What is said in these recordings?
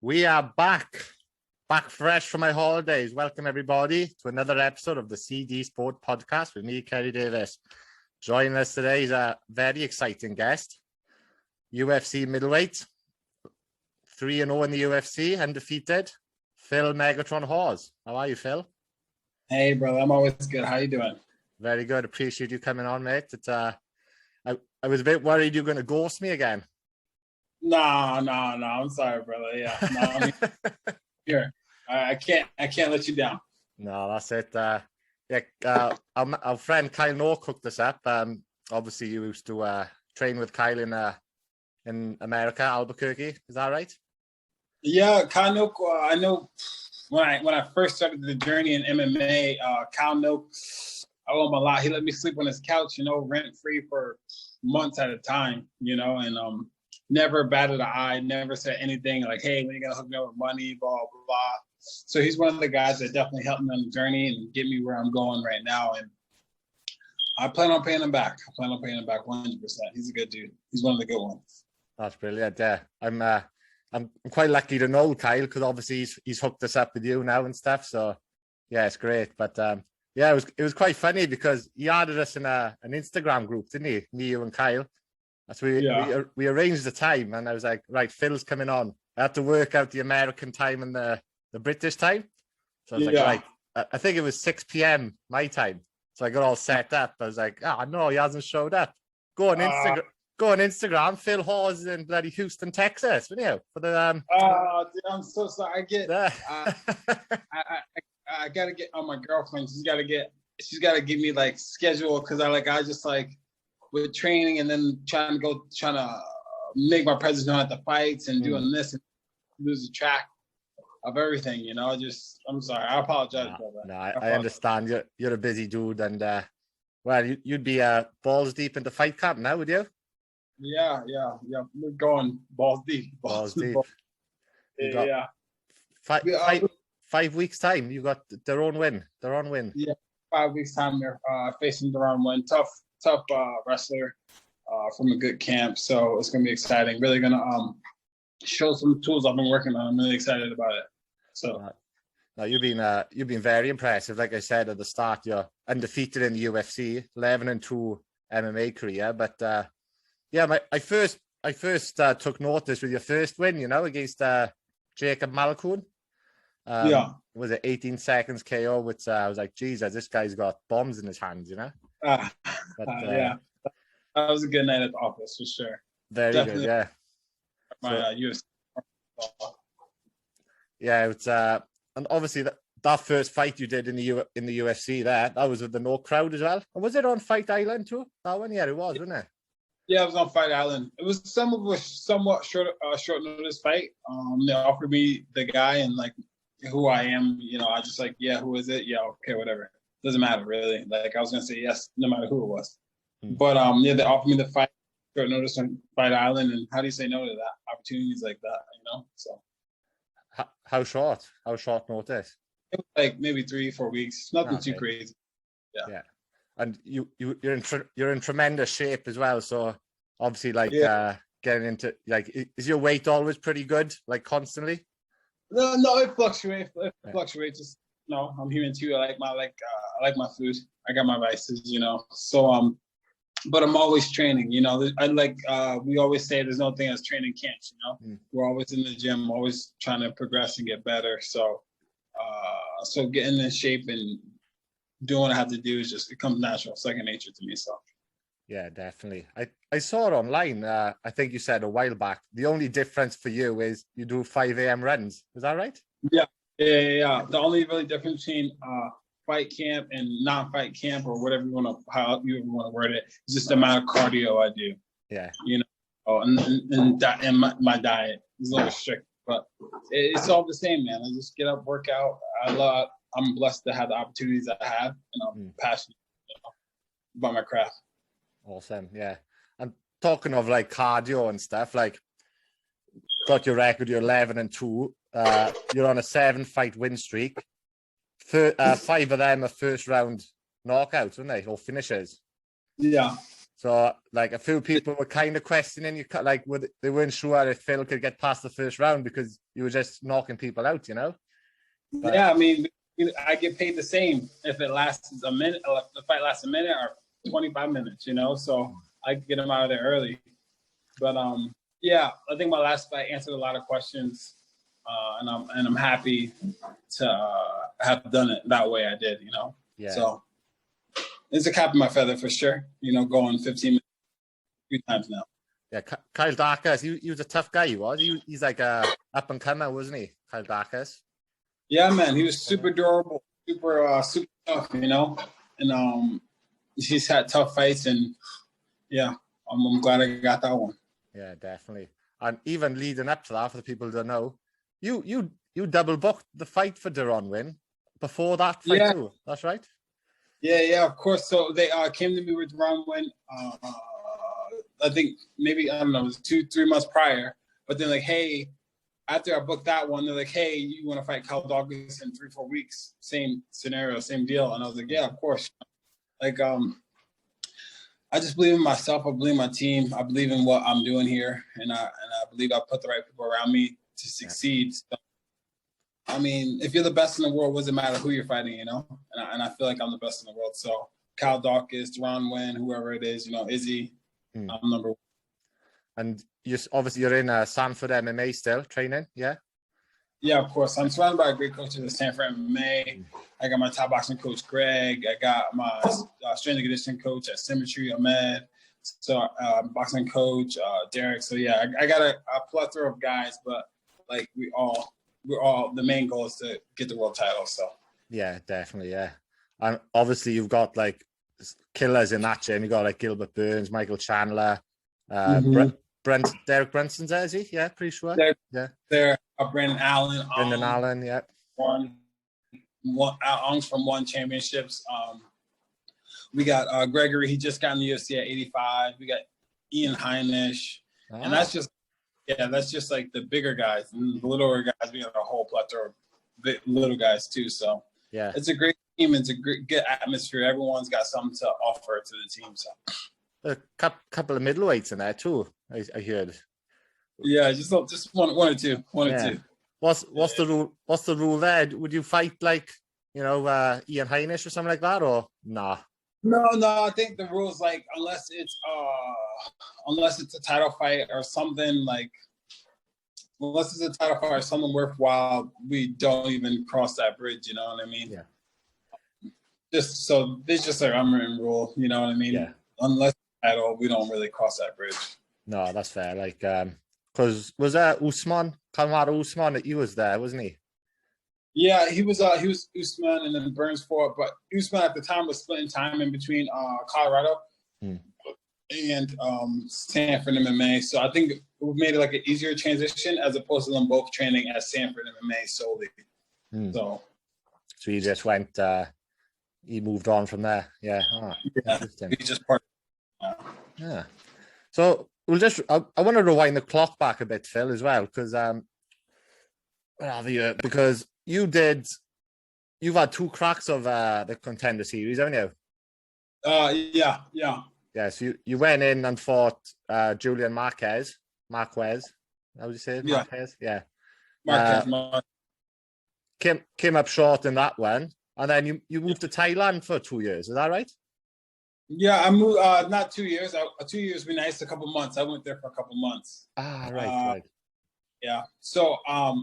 We are back fresh from my holidays. Welcome everybody to another episode of the CD Sport Podcast with me, Kerry Davis. Joining us today is a very exciting guest, UFC middleweight, 3-0 in the UFC, undefeated, Phil Megatron Hawes. How are you, Phil? Hey, brother. I'm always good. How you doing? Very good. Appreciate you coming on, mate. I was a bit worried you're going to ghost me again. No. I'm sorry, brother. Yeah, no, I'm here. I can't let you down. No, that's it. Our friend Kyle Nork hooked us up. Obviously, you used to train with Kyle in America, Albuquerque. Is that right? Yeah, Kyle Nook. I know when I first started the journey in MMA, Kyle Nook, I owe him a lot. He let me sleep on his couch, rent free for months at a time, and never batted an eye, never said anything like, hey, when are you going to hook me up with money, blah, blah, blah. So he's one of the guys that definitely helped me on the journey and get me where I'm going right now. And I plan on paying him back. 100%. He's a good dude. He's one of the good ones. That's brilliant. Yeah. I'm quite lucky to know Kyle because obviously he's hooked us up with you now and stuff. So yeah, it's great. But yeah, it was quite funny because he added us in an Instagram group, didn't he? Me, you and Kyle. So we arranged the time and I was like, right, Phil's coming on. I had to work out the American time and the British time. So I was like, right, I think it was 6 p.m. my time. So I got all set up. I was like, no, he hasn't showed up. Go on Instagram. Phil Hawes is in bloody Houston, Texas. For the dude, I'm so sorry. I gotta get on my girlfriend. She's gotta give me like schedule because I just like with training and then trying to make my presence known at the fights and doing this and lose the track of everything, I'm sorry. I apologize for that. No, I understand. You're a busy dude and well, you'd be balls deep into fight camp now, would you? Yeah. We're going balls deep. Balls deep. Yeah. 5 weeks time. You got their own win. Yeah, 5 weeks time. They're facing Deron Win. Tough wrestler from a good camp. So it's gonna be exciting. Really gonna show some tools I've been working on. I'm really excited about it. So now you've been very impressive. Like I said at the start, you're undefeated in the UFC, 11-2 MMA career. But I first took notice with your first win, against Jacob Malkoun. Was it 18 seconds KO? Which I was like, Jesus, this guy's got bombs in his hands, yeah, that was a good night at the office for sure. Very definitely good, yeah. My UFC. Yeah, it's and obviously that first fight you did in the UFC that was with the Nork crowd as well. And was it on Fight Island too? That one, yeah, it was, wasn't it? Yeah, it was on Fight Island. It was somewhat short notice fight. They offered me the guy and like who I am. I just like, yeah, who is it? Yeah, okay, whatever. Doesn't matter really. Like I was gonna say yes, no matter who it was. But they offered me the fight short notice on Fight Island, and how do you say no to that? Opportunities like that, So how short? How short notice? It was like maybe 3-4 weeks. Nothing too crazy. Yeah. And you're in tremendous shape as well. So obviously, getting into is your weight always pretty good? Like constantly? No, it fluctuates. Just I'm human too. I like my food. I got my vices, So but I'm always training. I like we always say there's no thing as training can't. We're always in the gym, always trying to progress and get better. So getting in shape and doing what I have to do is just it comes natural, second nature to me. So yeah, definitely. I saw it online. I think you said a while back. The only difference for you is you do 5 a.m. runs. Is that right? Yeah. The only really difference between fight camp and non-fight camp or whatever how you ever want to word it is just the amount of cardio I do. Yeah. And my diet is a little strict, but it's all the same, man. I just get up, work out. I'm blessed to have the opportunities I have, and I'm passionate about my craft. Awesome, yeah. And talking of like cardio and stuff, like got your record, you're 11-2. You're on a 7-fight win streak. 5 of them are first round knockouts, weren't they, or finishes? Yeah. So like a few people were kind of questioning you, like they weren't sure if Phil could get past the first round because you were just knocking people out, you know. But, yeah, I mean, I get paid the same if it lasts a minute, or if the fight lasts a minute or 25 minutes, you know. So I get them out of there early. But yeah, I think my last fight answered a lot of questions, and I'm happy to have done it that way. I did, you know. yeah. So it's a cap in my feather for sure. You know, going 15 minutes a few times now. Yeah, Kyle Darkus, he was a tough guy. He's like a up and comer, wasn't he, Kyle Darkus? Yeah, man, he was super durable, super tough, you know, and he's had tough fights, and yeah, I'm glad I got that one. Yeah, definitely. And even leading up to that, for the people who don't know, you double booked the fight for Deron Win before that fight too. That's right. Yeah, of course. So they came to me with Deron Win. I think maybe, I don't know, it was 2-3 months prior. But then like, hey, after I booked that one, they're like, hey, you want to fight Kyle Dawkins in 3-4 weeks? Same scenario, same deal. And I was like, yeah, of course. Like, I just believe in myself. I believe in my team. I believe in what I'm doing here. And I believe I put the right people around me to succeed. So, I mean, if you're the best in the world, it doesn't matter who you're fighting, you know? And I feel like I'm the best in the world. So Kyle Dawkins, Deron Win, whoever it is, you know, Izzy, I'm number one. And you're in Sanford MMA still training, yeah? Yeah, of course. I'm surrounded by great coaches at Sanford MMA. I got my top boxing coach, Greg. I got my strength and conditioning coach at Symmetry, Ahmed. So boxing coach, Derek. So yeah, I got a plethora of guys, but like we're all, the main goal is to get the world title. So yeah, definitely, yeah. And obviously you've got like killers in that gym. You got like Gilbert Burns, Michael Chandler, Derek Brunson's there, is he? Yeah, pretty sure. There, Brandon Allen. Allen, yeah. One Ong's from one championships. We got Gregory. He just got in the UFC at 85. We got Ian Heinisch, and that's just like the bigger guys. And the littler guys, we got a whole plethora of little guys too. So yeah, it's a great team. It's a good atmosphere. Everyone's got something to offer to the team. So a couple of middleweights in there too. I heard. Yeah, just one or two. One or two. What's the rule? What's the rule there? Would you fight like, you know, Ian Heinisch or something like that, or nah? No. I think the rules, like, unless it's a title fight or something, like, unless it's a title fight or something worthwhile, we don't even cross that bridge. You know what I mean? Yeah. Just so there's just an unwritten rule. You know what I mean? Yeah. Unless at all, we don't really cross that bridge. No, that's fair. Like, because was that Kamaru Usman that he was there, wasn't he? Yeah, he was Usman and then Burns fought, but Usman at the time was splitting time in between Colorado and Sanford MMA. So I think we made it like an easier transition as opposed to them both training at Sanford MMA solely. So he just went. He moved on from there. Yeah. He just part. Yeah. So we'll just. I want to rewind the clock back a bit, Phil, as well, because because you've had 2 cracks of the Contender Series, haven't you? Yeah. Yeah. So you went in and fought Julian Marquez. How would you say it? Yeah. Marquez. Yeah. Marquez. Came up short in that one, and then you moved to Thailand for 2 years. Is that right? Yeah, I moved. Not 2 years. 2 years would be nice. A couple months. I went there for a couple months. Right. Yeah. So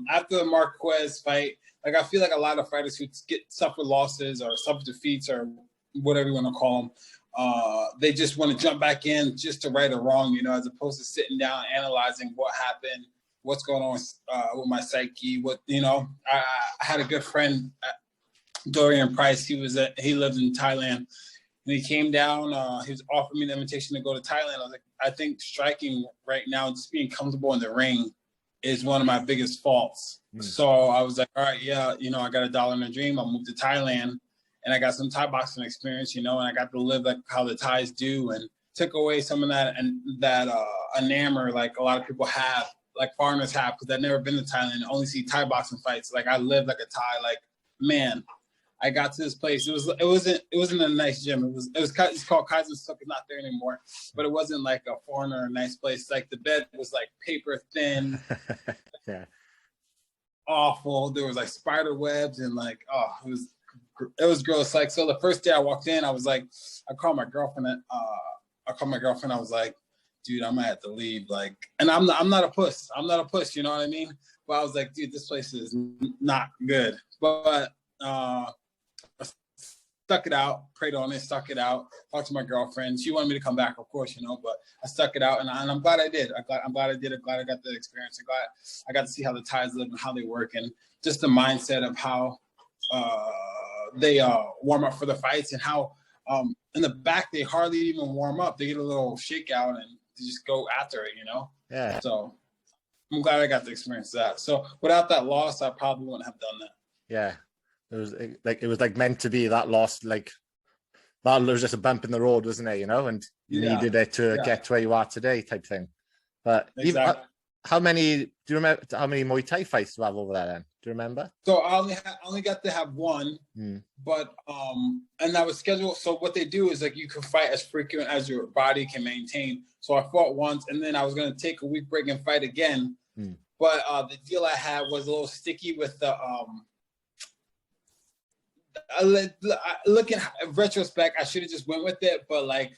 after the Marquez fight, like I feel like a lot of fighters who suffer losses or suffer defeats or whatever you want to call them, they just want to jump back in just to right a wrong, you know, as opposed to sitting down, analyzing what happened, what's going on with my psyche. What, you know, I had a good friend, Dorian Price. He lived in Thailand. And he came down, he was offering me the invitation to go to Thailand. I was like, I think striking right now, just being comfortable in the ring is one of my biggest faults. So I was like, all right, yeah, you know, I got $1 in a dream. I moved to Thailand and I got some Thai boxing experience, you know, and I got to live like how the Thais do and took away some of that and that enamor like a lot of people have, like foreigners have, because I've never been to Thailand and only see Thai boxing fights. Like I live like a Thai, like, man, I got to this place. It wasn't a nice gym. It's called Kaizen's Sook. It's not there anymore, but it wasn't like a foreigner, nice place. Like the bed was like paper thin, yeah, awful. There was like spider webs and like it was gross. Like so, the first day I walked in, I was like, I called my girlfriend. I was like, dude, I might have to leave. Like, and I'm not a puss. I'm not a puss. You know what I mean? But I was like, dude, this place is not good. But stuck it out, prayed on it, stuck it out, talked to my girlfriend. She wanted me to come back, of course, but I stuck it out, and I'm glad I did. I'm glad I did. I'm glad I got the experience. I'm glad I got to see how the Thais live and how they work, and just the mindset of how they warm up for the fights, and how in the back they hardly even warm up. They get a little shakeout and they just go after it, Yeah. So I'm glad I got to experience that. So without that loss, I probably wouldn't have done that. Yeah. It was meant to be that loss. Like that was just a bump in the road, wasn't it? And you needed it to get to where you are today, type thing. But exactly. Do you remember how many Muay Thai fights do you have over there? Then do you remember? So I only got to have one, but and that was scheduled. So what they do is like you can fight as frequent as your body can maintain. So I fought once, and then I was gonna take a week break and fight again. But the deal I had was a little sticky with the looking in retrospect, I should have just went with it, but like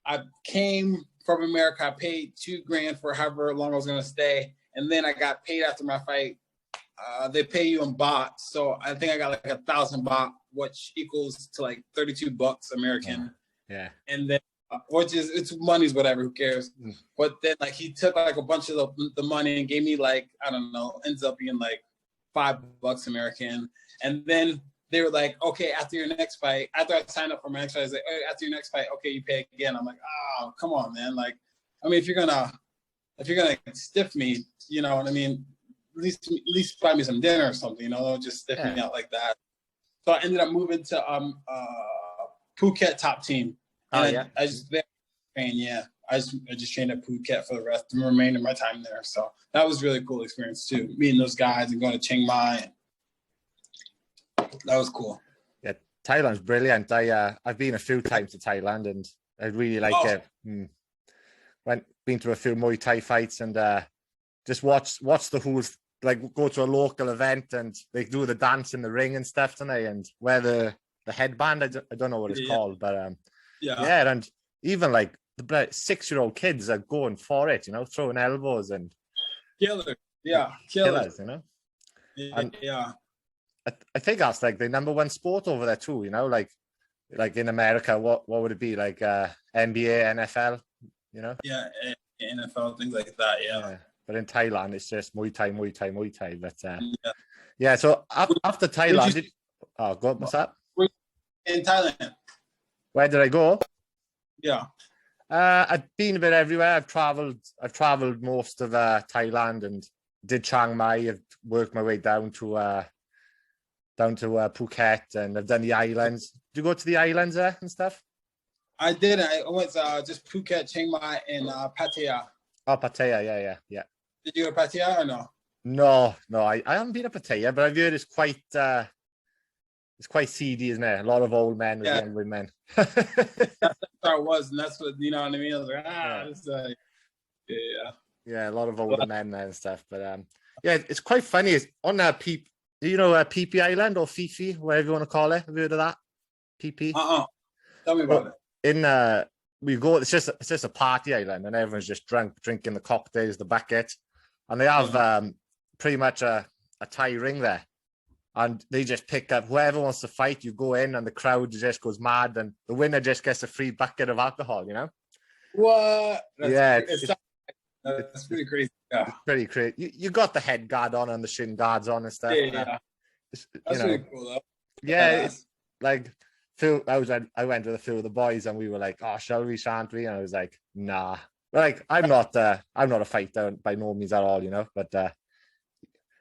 I came from America, I paid $2,000 for however long I was gonna stay, and then I got paid after my fight. They pay you in baht, so I think I got like 1,000 baht, which equals to like $32 American. Yeah. And then, which is it's money's whatever, who cares? But then like he took like a bunch of the money and gave me like I don't know, ends up being like $5 American, and then they were like, okay, after your next fight, after I signed up for my next fight, I was like, hey, after your next fight, okay, you pay again. I'm like, oh, come on, man. Like, I mean, if you're gonna stiff me, you know what I mean? At least buy me some dinner or something, don't just stiff me out like that. So I ended up moving to Phuket top team. And I just trained, I just trained at Phuket for the rest of the remainder of my time there. So that was really cool experience too, meeting those guys and going to Chiang Mai. That was cool. Yeah, Thailand's brilliant. I've been a few times to Thailand, and I really like it. Been to a few Muay Thai fights, and just watch the whole, like go to a local event and they do the dance in the ring and stuff tonight, and wear the headband. I don't know what it's called, but and even like the 6-year-old kids are going for it, throwing elbows and killers. I think that's like the number one sport over there too, like in America, what would it be like NBA, NFL, Yeah, NFL, things like that, yeah. But in Thailand, it's just Muay Thai. But so after Thailand, what's that? In Thailand. Where did I go? Yeah. I've been a bit everywhere. I've traveled most of Thailand and did Chiang Mai. I've worked my way down to Phuket, and I've done the islands. Did you go to the islands there and stuff? I did. I went to just Phuket, Chiang Mai, and Pattaya. Oh, Pattaya, yeah. Did you go to Pattaya or no? No, I haven't been to Pattaya, but I've heard it's quite seedy, isn't it? A lot of old men with young women. That's how it was, and that's what what I mean. I was like, yeah, a lot of older men there and stuff. But it's quite funny. It's on that PP Island or Fifi, whatever you want to call it. Have you heard of that? PP. Tell me about it. We go. It's just a party island, and everyone's just drinking the cocktails, the bucket, and they have pretty much a Thai ring there, and they just pick up whoever wants to fight. You go in, and the crowd just goes mad, and the winner just gets a free bucket of alcohol. What? That's pretty crazy. Yeah, it's pretty crazy. You got the head guard on and the shin guards on and stuff. Yeah. That's really cool though. Yeah, it's like Phil. I went with a few of the boys, and we were like, "Oh, shall we? Shan't we?" And I was like, "Nah." Like I'm not a fighter by no means at all, But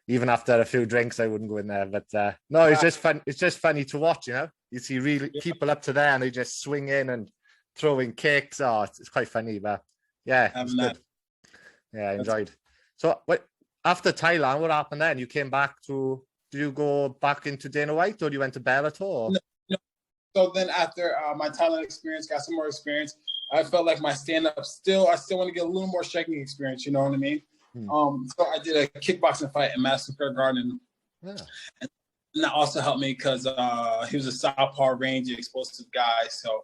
even after a few drinks, I wouldn't go in there. But no, it's just fun. It's just funny to watch, You see really people up to there, and they just swing in and throwing kicks. Oh, it's quite funny, but yeah, it's good. Yeah, I enjoyed. So, after Thailand, what happened then? You came back to. you go back into Dana White, or you went to Bellator? Or? No. So then after my Thailand experience, got some more experience. I felt like my stand-up I still want to get a little more striking experience. You know what I mean? So I did a kickboxing fight in Madison Square Garden. Yeah. And that also helped me because he was a southpaw, rangy, explosive guy. So,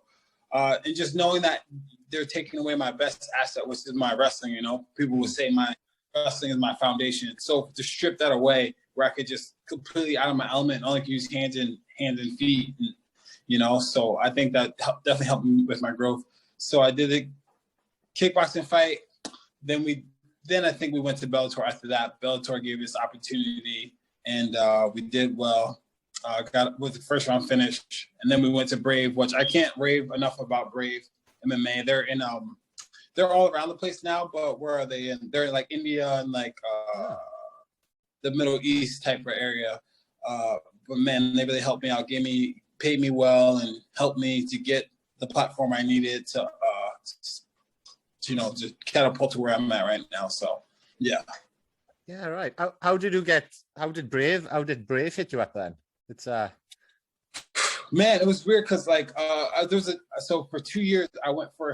and just knowing that they're taking away my best asset, which is my wrestling. You know, people would say my wrestling is my foundation. So to strip that away, where I could just completely out of my element, only can use hands and feet, and, you know. So I think that definitely helped me with my growth. So I did a kickboxing fight. Then I think we went to Bellator after that. Bellator gave us opportunity, and we did well. Got with the first round finish, and then we went to Brave, which I can't rave enough about Brave MMA. They're in they're all around the place now, but where are they in? They're in like India and like the Middle East type of area. But man, they really helped me out, paid me well, and helped me to get the platform I needed to you know, to catapult to where I'm at right now. So yeah. Yeah, right. How did Brave hit you up then? It's man, it was weird because like so for 2 years I went for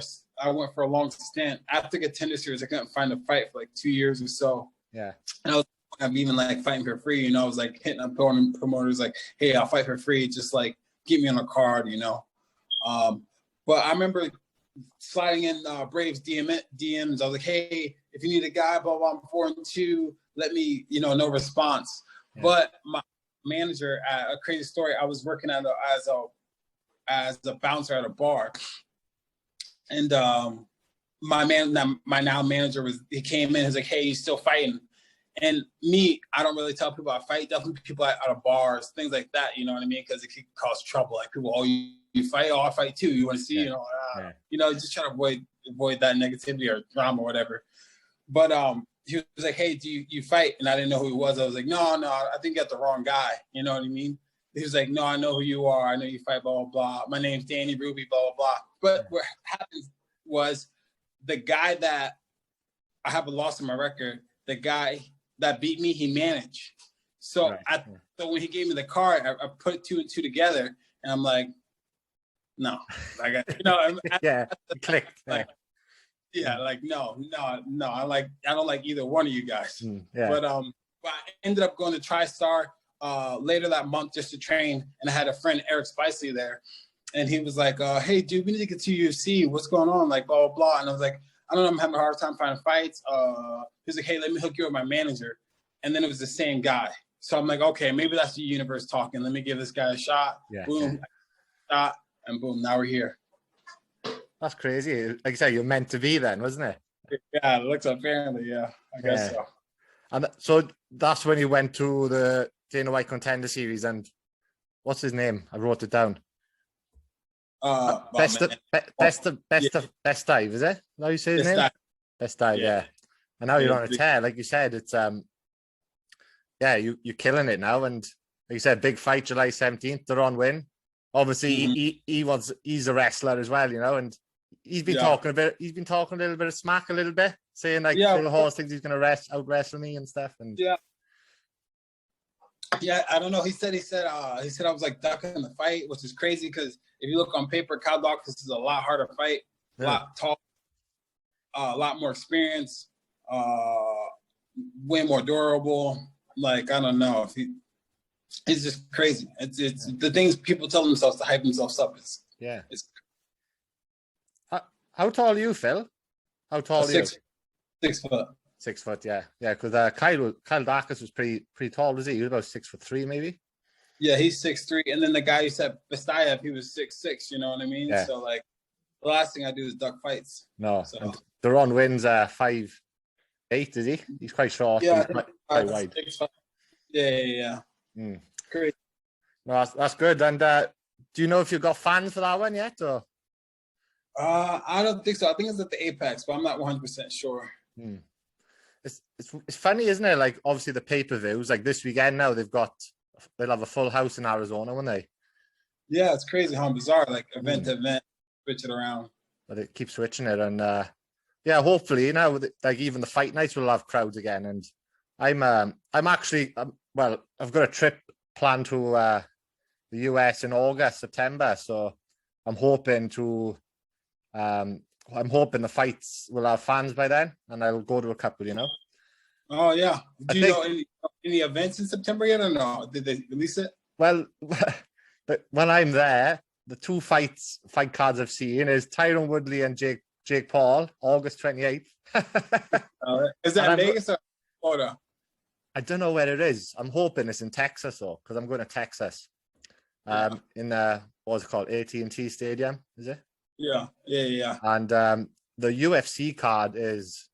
a long stint. After Contender Series, I couldn't find a fight for like 2 years or so. Yeah. And I'm even like fighting for free, you know. I was like hitting up promoters like, hey, I'll fight for free, just like get me on a card, you know. But I remember sliding in Braves DMs. I was like, hey, if you need a guy, blah, blah, I'm 4-2, let me, you know, no response. Yeah. But my manager, a crazy story, I was working as a bouncer at a bar. And my now manager he came in, he was like, hey, you still fighting? And me, I don't really tell people I fight, definitely people out of bars, things like that, you know what I mean? Because it could cause trouble. Like people, oh, you fight, oh, I fight too. You want to see, you know, just try to avoid that negativity or drama or whatever. But he was like, hey, do you fight? And I didn't know who he was. I was like, no, I think you got the wrong guy. You know what I mean? He was like, no, I know who you are. I know you fight, blah, blah, blah. My name's Danny Ruby, blah, blah, blah. But what happened was the guy that I have a loss in my record, the guy that beat me, he managed. So so when he gave me the card, I put 2 and 2 together, and I'm like, no, like you know, it clicked. Like, like no, I don't like either one of you guys. But I ended up going to TriStar later that month just to train, and I had a friend, Eric Spicely, there, and he was like, hey, dude, we need to get to UFC. What's going on? Like, blah, blah, blah. And I was like, I don't know, I'm having a hard time finding fights. He was like, hey, let me hook you with my manager. And then it was the same guy. So I'm like, okay, maybe that's the universe talking. Let me give this guy a shot. Yeah, boom, shot, and boom, now we're here. That's crazy. Like I said, you're meant to be then, wasn't it? Yeah, it looks apparently, I guess so. And so that's when you went to the Dana White Contender Series, and what's his name? I wrote it down. Best dive, is it? Now you say his name? Best dive, yeah. And now you're on a tear, like you said. It's you're killing it now. And like you said, big fight July 17th, the Ron win. Obviously, he's a wrestler as well, you know, and he's been talking a bit. He's been talking a little bit of smack, a little bit, saying like Phil Hawes thinks he's going to out wrestle me and stuff. And I don't know. He said I was like ducking the fight, which is crazy because if you look on paper, Kyle Dawkins is a lot harder fight, a lot tall, a lot more experience, way more durable. Like, I don't know if it's just crazy. It's the things people tell themselves to hype themselves up. How tall are you, Phil? How tall are you? 6 foot. 6 foot, yeah. Because Kyle Dawkins was pretty tall, was he? He was about 6'3", maybe. Yeah, he's 6'3", and then the guy you said Bastayev, he was 6'6". You know what I mean? Yeah. So like, the last thing I do is duck fights. No, so. The Ron wins 5'8", is he? He's quite short. Yeah, he's quite wide. 6'5". Yeah. Great. No, that's good. And do you know if you've got fans for that one yet? Or I don't think so. I think it's at the Apex, but I'm not 100% sure. It's funny, isn't it? Like, obviously the pay-per-views, like this weekend now, they'll have a full house in Arizona, won't they? Yeah, it's crazy how bizarre. Like event to event, switch it around. But it keeps switching it, and hopefully, you know, like even the fight nights will have crowds again. And I'm well, I've got a trip planned to the US in August, September. So I'm hoping the fights will have fans by then, and I'll go to a couple. Oh yeah. Do you think, know any events in September yet or no? Did they release it? Well, but when I'm there, the two fight cards I've seen is Tyron Woodley and Jake Paul, August 28th. All right. Is that Vegas or Florida? I don't know where it is. I'm hoping it's in Texas, though, because I'm going to Texas. In what's it called? AT&T Stadium, is it? Yeah. And the UFC card is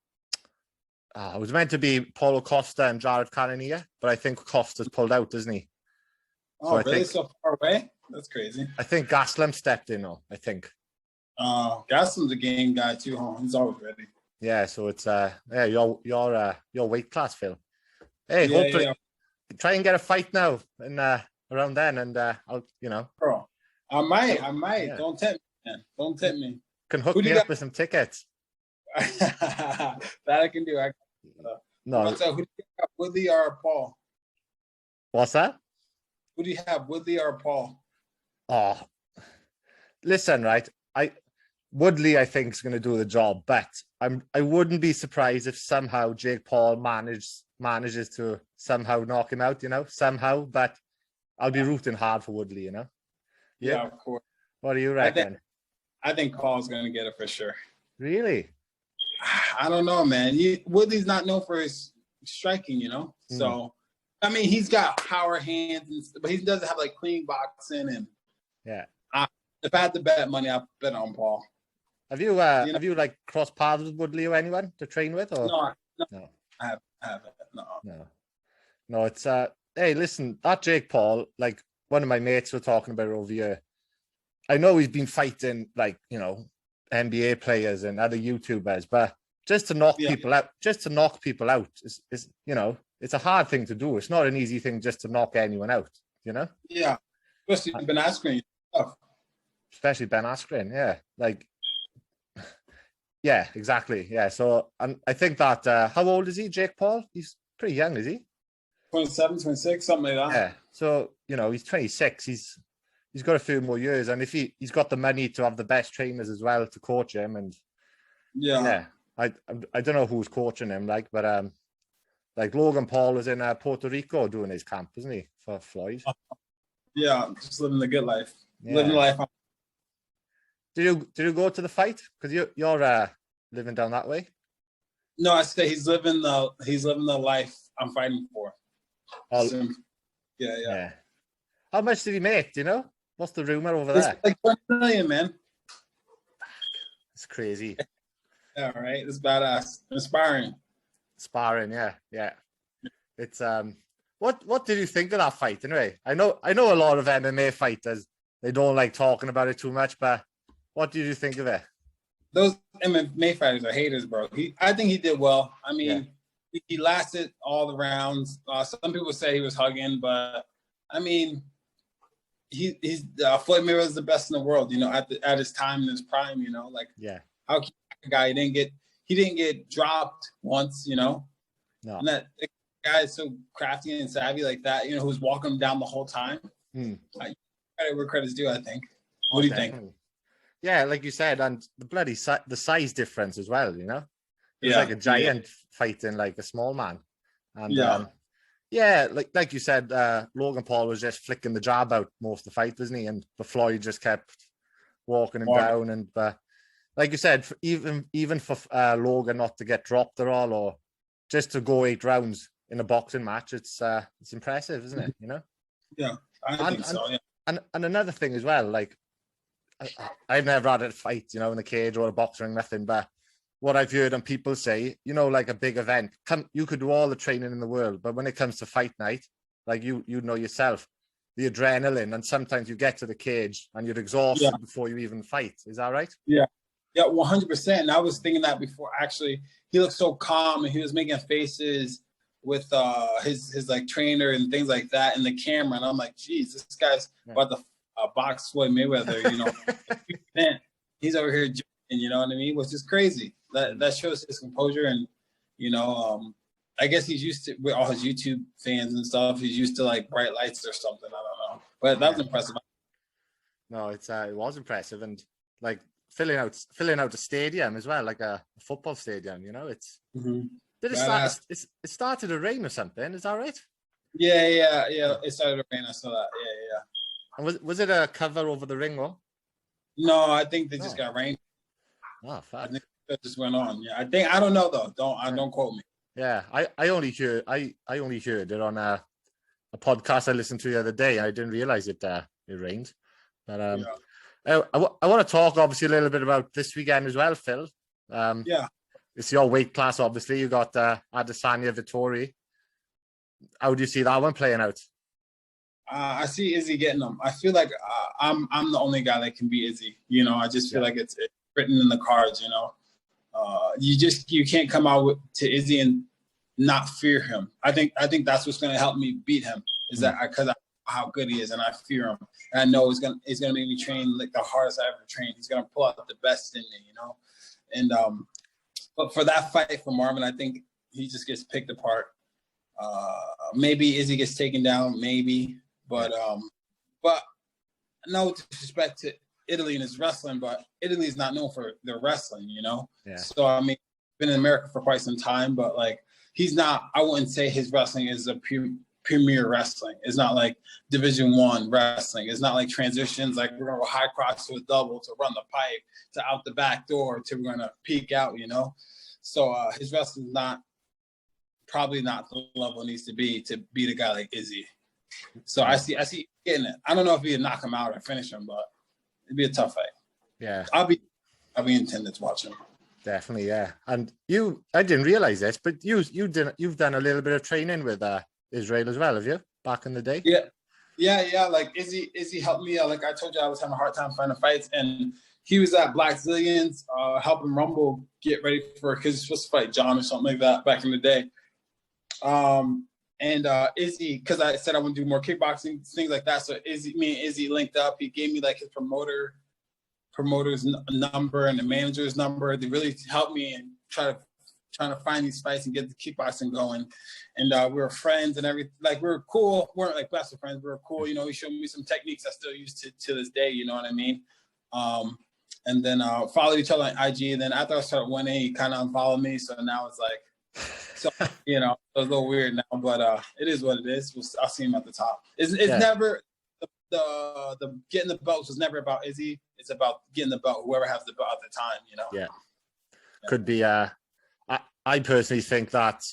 it was meant to be Paulo Costa and Jared Cannonier, but I think Costa's pulled out, isn't he? Oh, so really? So far away? That's crazy. I think Gaslam stepped in, though. I think. Gaslam's a game guy too, huh? He's always ready. Yeah, so it's your weight class, Phil. Hey, hopefully try and get a fight now and around then, and I'll Bro, I might. Yeah. Don't tempt me, man. Don't tempt me. Can hook me up with some tickets. That I can do. No. Who do you have, Woodley or Paul? What's that? Who do you have, Woodley or Paul? Oh, listen, right? Woodley, I think, is going to do the job, but I wouldn't be surprised if somehow Jake Paul manages to somehow knock him out, somehow. But I'll be rooting hard for Woodley, Yeah, of course. What do you reckon? I think Paul's going to get it for sure. Really? I don't know, man. Woodley's not known for his striking, So, I mean, he's got power hands, but he doesn't have like clean boxing. And yeah, if I had to bet money, I'd bet on Paul. Have you like crossed paths with Woodley or anyone to train with? Or no. I haven't. No. It's hey, listen, that Jake Paul, like one of my mates were talking about it over here. I know he's been fighting like NBA players and other YouTubers, but just to knock people out, is it's a hard thing to do. It's not an easy thing just to knock anyone out, Yeah, especially Ben Askren. Especially Ben Askren, yeah. Like, yeah, exactly. Yeah. So, and I think that how old is he, Jake Paul? He's pretty young, is he? 27, 26, something like that. Yeah. So, he's 26. He's got a few more years, and if he's got the money to have the best trainers as well to coach him, and I don't know who's coaching him, but like Logan Paul was in Puerto Rico doing his camp, isn't he, for Floyd? Yeah, just living the good life. Yeah. Living life. Did you go to the fight? Because you're living down that way. No, I say he's living the life I'm fighting for. So, yeah. How much did he make? Do you know? What's the rumor over there? Like 20 million, man. It's crazy. Yeah, right. It's badass. Inspiring. Yeah. It's what did you think of that fight anyway? I know a lot of MMA fighters, they don't like talking about it too much, but what did you think of it? Those MMA fighters are haters, bro. I think he did well. I mean, he lasted all the rounds. Some people say he was hugging, but I mean, he's Floyd Mayweather is the best in the world. At his time in his prime. How can a guy he didn't get dropped once. No. And that guy is so crafty and savvy like that. Who's walking him down the whole time. Credit where credit's due, I think. What do you think? Yeah, like you said, and the bloody the size difference as well. It's like a giant fighting like a small man, and like you said, Logan Paul was just flicking the jab out most of the fight, wasn't he? And the Floyd just kept walking him down, and like you said, even for Logan not to get dropped at all, or just to go 8 rounds in a boxing match, it's impressive, isn't it? Yeah, I think so. Yeah. And another thing as well, like I've never had a fight, in a cage or a boxing ring, nothing. But what I've heard and people say, like a big event, you could do all the training in the world, but when it comes to fight night, like you know yourself, the adrenaline, and sometimes you get to the cage and you're exhausted before you even fight. Is that right? Yeah, 100%. And I was thinking that before. Actually, he looked so calm, and he was making faces with his like trainer and things like that in the camera, and I'm like, geez, this guy's about to box Floyd Mayweather. Man, he's over here joking, you know what I mean? Which is crazy. That shows his composure, and I guess he's used to with all his YouTube fans and stuff. He's used to like bright lights or something. I don't know, but that was impressive. No, it was impressive, and like filling out the stadium as well, like a football stadium. It's did it start? It started to rain or something. Is that right? Yeah. It started to rain. I saw that. Yeah. And was it a cover over the ring or? No, I think they just got rain. Oh, fuck. I think that just went on. Yeah, I don't know though. Don't quote me. Yeah, I only heard it on a podcast I listened to the other day. I didn't realize it rained. But I want to talk obviously a little bit about this weekend as well, Phil. It's your weight class. Obviously, you got Adesanya Vittori. How do you see that one playing out? I see Izzy getting them. I feel like I'm the only guy that can beat Izzy. I just feel like it's written in the cards. You can't come out to Izzy and not fear him. I think that's what's going to help me beat him. Is that because I know how good he is and I fear him, and I know it's gonna make me train like the hardest I ever trained. He's gonna pull out the best in me, And but for that fight for Marvin, I think he just gets picked apart. Maybe Izzy gets taken down, maybe, but no disrespect to Italy and his wrestling, but Italy is not known for their wrestling, Yeah. So I mean, been in America for quite some time, but like he's not. I wouldn't say his wrestling is a premier wrestling. It's not like Division I wrestling. It's not like transitions. Like we're gonna go high cross to a double to run the pipe to out the back door to we're gonna peek out. So his wrestling is probably not the level it needs to beat a guy like Izzy. So I see getting it. I don't know if he'd knock him out or finish him, but it'd be a tough fight. Yeah, I'll be in attendance watching. Definitely, yeah. And I didn't realize this, but you've done a little bit of training with Israel as well, have you? Back in the day? Yeah. Like Izzy helped me. Like I told you, I was having a hard time finding fights, and he was at Black Zillions, helping Rumble get ready for because he's supposed to fight John or something like that back in the day. And Izzy, because I said I want to do more kickboxing, things like that. So me and Izzy linked up. He gave me like his promoter's number and the manager's number. They really helped me and trying to find these fights and get the kickboxing going. And we were friends and everything. Like we were cool. We weren't like best of friends. We were cool. He showed me some techniques I still use to this day. You know what I mean? And then followed each other on IG. And then after I started winning, he kind of unfollowed me. So now it's like, it was a little weird now, but it is what it is. I'll see him at the top. It's never the getting the belts was never about Izzy. It's about getting the belt, whoever has the belt at the time, Yeah. Could be. I personally think that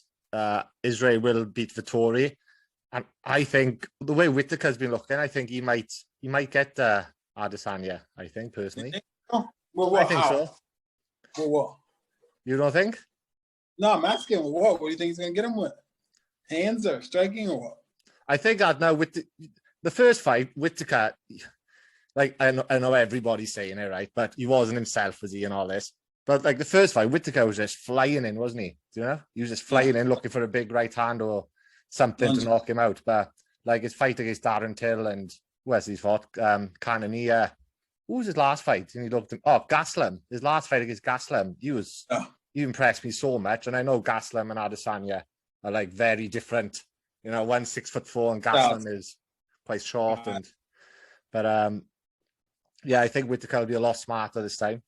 Israel will beat Vittori, and I think the way Whittaker's been looking, I think he might get Adesanya. I think personally. Well, I think so. Well, what? You don't think? No, I'm asking what do you think he's going to get him with? Hands or striking or what? I think that now with the first fight, Whittaker, like I know everybody's saying it, right? But he wasn't himself, was he, and all this. But like the first fight, Whittaker was just flying in, wasn't he? Do you know? He was just flying in looking for a big right hand or something to knock him out. But like his fight against Darren Till and where's he fought? Cannonier. Who was his last fight? And he looked Gaslam. His last fight against Gaslam, he impressed me so much. And I know Gaslam and Adesanya are like very different. One's 6'4" and Gaslam is quite short. But I think Whittaker will be a lot smarter this time.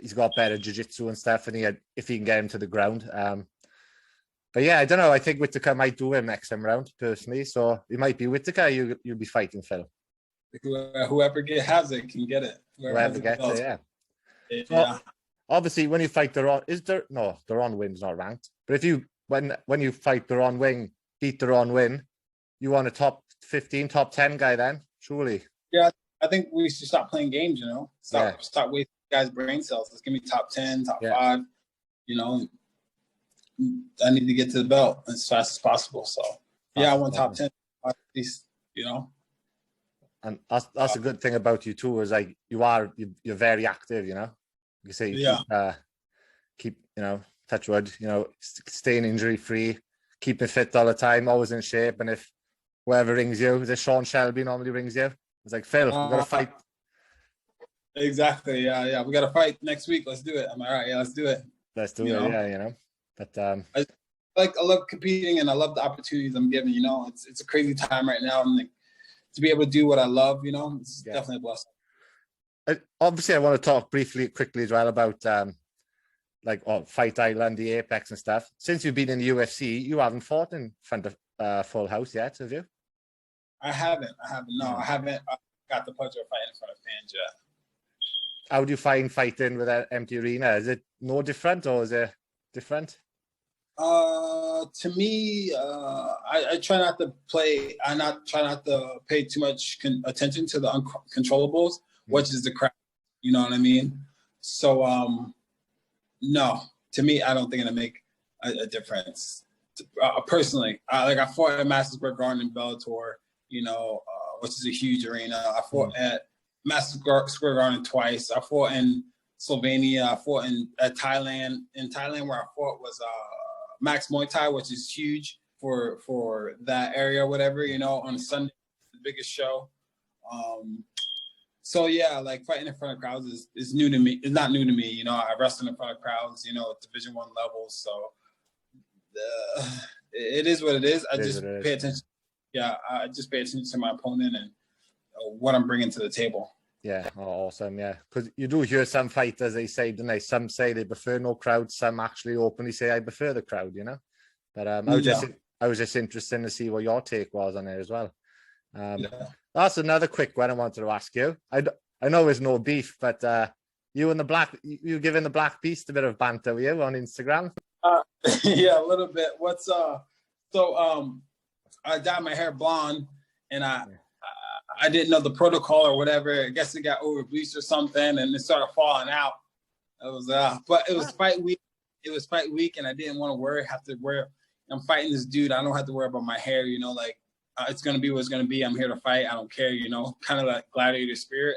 He's got better jiu-jitsu and stuff, and if he can get him to the ground. But yeah, I don't know. I think Whittaker might do him next time round, personally. So it might be Whittaker you'll be fighting, Phil. Whoever has it can get it. Whoever gets it, yeah. So, obviously, when you fight Deron Win's not ranked. But if when you fight Deron Wing, beat Deron Win, you want a top 15, top 10 guy then, surely. Yeah, I think we should stop playing games, Stop wasting guys' brain cells. Let's give me top 10, top 5. I need to get to the belt as fast as possible. So, I want top 10 at least, And that's a good thing about you too, is like you're very active, You say keep touch wood, staying injury free, keeping fit all the time, always in shape. And if whoever rings you, is it Sean Shelby normally rings you? It's like, Phil, we got to fight. Exactly. Yeah. We got to fight next week. Let's do it. Am I right? Yeah, let's do it. Let's do it. Yeah, But I love competing, and I love the opportunities I'm given. You know, it's a crazy time right now, and like, to be able to do what I love, you know, it's definitely a blessing. Obviously, I want to talk quickly as well about Fight Island, the Apex and stuff. Since you've been in the UFC, you haven't fought in front of Full House yet, have you? I haven't. No, I haven't got the pleasure of fighting in front of fans yet. How do you find fighting with an empty arena? Is it no different, or is it different? To me, I try not to try not to pay too much attention to the uncontrollables, which is the crowd. You know what I mean? So, no, to me, I don't think it'll make a difference. Personally, I fought at Madison Square Garden in Bellator, you know, which is a huge arena. I fought at Madison Square Garden twice. I fought in Slovenia. I fought at Thailand. In Thailand, where I fought was Max Muay Thai, which is huge for that area, or whatever, you know, on Sunday, the biggest show. So yeah, like fighting in front of crowds is new to me. It's not new to me, you know. I wrestled in front of crowds, you know, at Division I level. So it is what it is. I just pay attention. Yeah, I just pay attention to my opponent and what I'm bringing to the table. Yeah, awesome. Yeah, because you do hear some fighters, they say, don't they? Some say they prefer no crowd. Some actually openly say I prefer the crowd. You know, but I was just interested to see what your take was on it as well. That's another quick one I wanted to ask you. I know there's no beef, but you you giving the Black Beast a bit of banter, were you, on Instagram? Yeah, a little bit. I dyed my hair blonde, and I didn't know the protocol or whatever. I guess it got over bleached or something, and it started falling out. But it was fight week. It was fight week, and I didn't want to have to wear. I'm fighting this dude. I don't have to worry about my hair, you know, like it's gonna be what it's gonna be. I'm here to fight. I don't care, you know, kind of like gladiator spirit.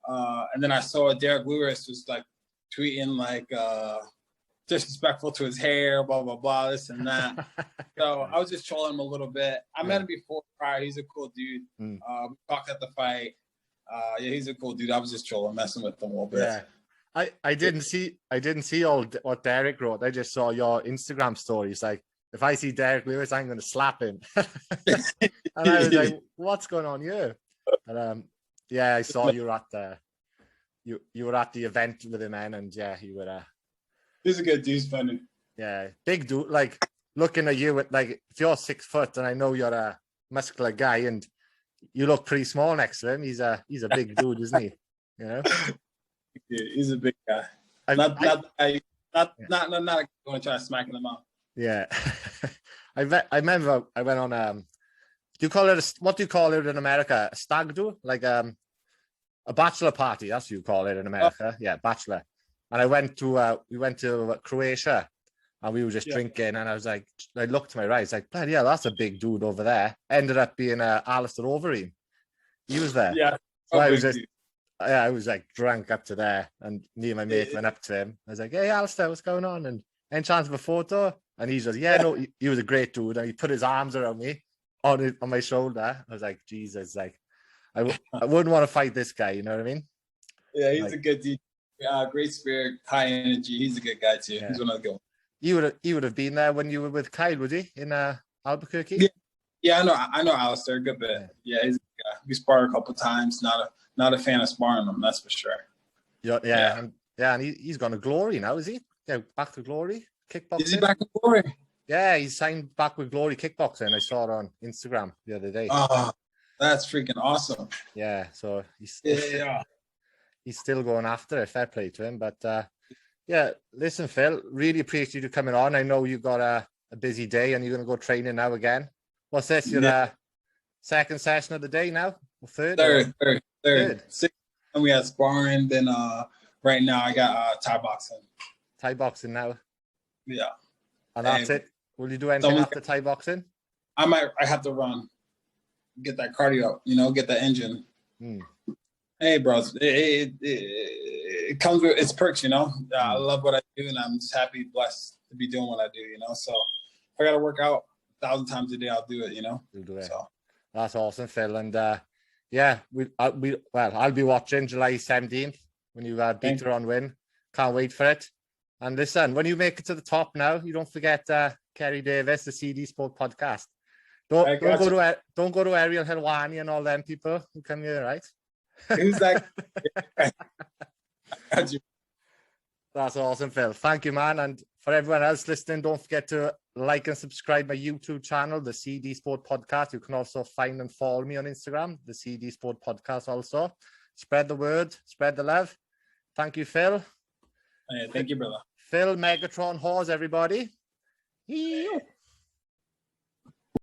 And then I saw Derek Lewis was like tweeting like disrespectful to his hair, blah blah blah, this and that. So I was just trolling him a little bit. I met him before prior. He's a cool dude. We talked at the fight. Yeah, he's a cool dude. I was just trolling, messing with him a little bit. Yeah. I didn't see all what Derek wrote. I just saw your Instagram stories. Like, if I see Derek Lewis, I'm going to slap him. And I was like, what's going on here? And yeah, I saw you were at the you were at the event with him, man, and yeah, you were. He's a good dude. He's funny. Yeah, big dude. Like, looking at you, like, if you're 6 foot, and I know you're a muscular guy, and you look pretty small next to him. He's a big dude, isn't he? You know. Yeah, he's a big guy. Not going to try smacking him out. Yeah, I remember I went on. Do you call it what do you call it in America? A stag do, like a bachelor party. That's what you call it in America. Yeah, bachelor. And we went to Croatia, and we were just drinking. And I was like, I looked to my right, it's like, bloody hell, that's a big dude over there. Ended up being Alistair Overeem. He was there. Yeah, so I was like drunk up to there, and me and my mate went up to him. I was like, hey, Alistair, what's going on? And any chance of a photo? And he's just, no, he was a great dude. And he put his arms around me on my shoulder. I was like, Jesus, like, I wouldn't want to fight this guy. You know what I mean? Yeah, he's a good dude. Great spirit, high energy. He's a good guy too. Yeah. He's one of the good ones. You would have been there when you were with Kyle, would he, in Albuquerque? Yeah, I know Alistair a good bit. Yeah, he's a good guy. We sparred a couple times. Not a fan of sparring him, that's for sure. Yeah, and he's gone to Glory now, is he? Yeah, back to Glory kickboxing. Is he back to Glory? Yeah, he's signed back with Glory Kickboxing. I saw it on Instagram the other day. Oh, that's freaking awesome. Yeah, so he's still going after it. Fair play to him. But yeah, listen, Phil, really appreciate you coming on. I know you got a busy day and you're going to go training now again. What's this? Your second session of the day now? Or third? Third. Sixth, and we had sparring. Then right now I got Thai boxing. Thai boxing now? Yeah. And that's it? Will you do anything after Thai boxing? I have to run. Get that cardio up, you know, get that engine. Hey, bros, it comes with its perks, you know. I love what I do, and I'm just happy, blessed to be doing what I do, you know. So if I got to work out 1,000 times a day, I'll do it, you know. You'll do it. So that's awesome, Phil. And yeah, I'll be watching July 17th when you Megatron win. Can't wait for it. And listen, when you make it to the top now, you don't forget Kerry Davis, the CD Sport Podcast. I Don't go to Ariel Helwani and all them people who come here, right? Who's that? That's awesome, Phil. Thank you, man. And for everyone else listening, don't forget to like and subscribe my YouTube channel, the CD Sport Podcast. You can also find and follow me on Instagram, the CD Sport Podcast also. Spread the word, spread the love. Thank you, Phil. Thank you, brother. Phil, Megatron, Hawes, everybody.